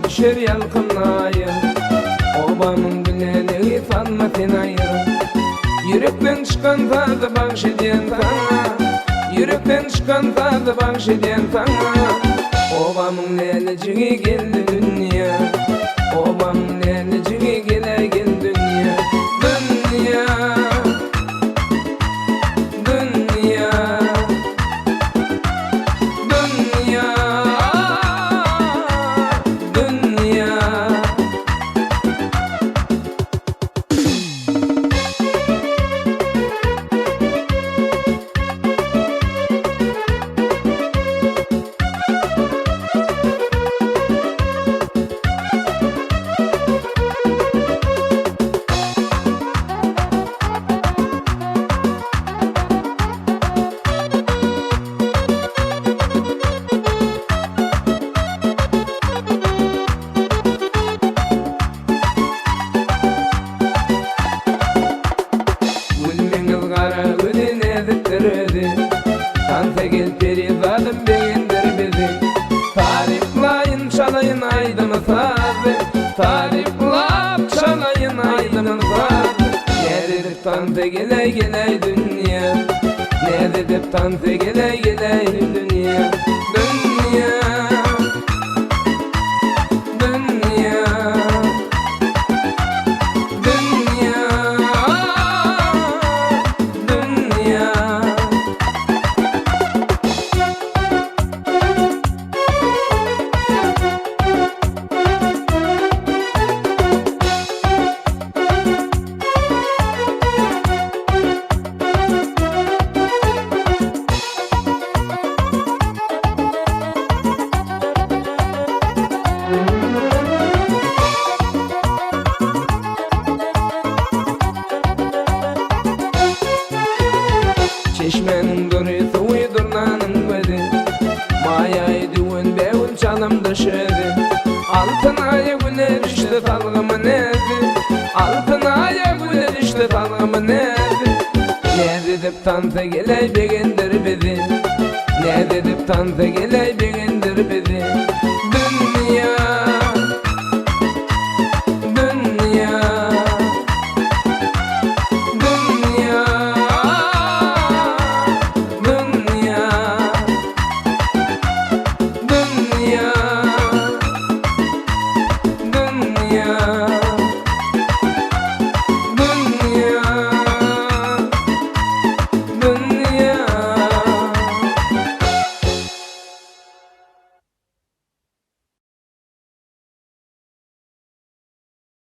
Düşer yalkınlayı Obamın bileni fanma fenayı Yürekten çıkan tadı bahş eden sana Yürekten çıkan tadı bahş eden sana Obamın neleciği geldi dünya Obamın neleciği gele gel dünya Dünya Dünya Tanfe gel perivadım beğendir bizi Tariflayın çalayın aydını sardı Tariflap çalayın aydını sardı Ne dedik tanfe gele gele dünya Ne dedik tanfe gele gele dünya Dünya Dünya Dünya Dünya Çeşmenin dörüsü uydurlanın gödü Mayayı düğün beğün çalım döşedi Altın aya güler işte salgımın ezi Altın aya güler işte salgımın ezi Ne dedip tansa geley beğendir bizi Ne dedip tansa geley beğendir bizi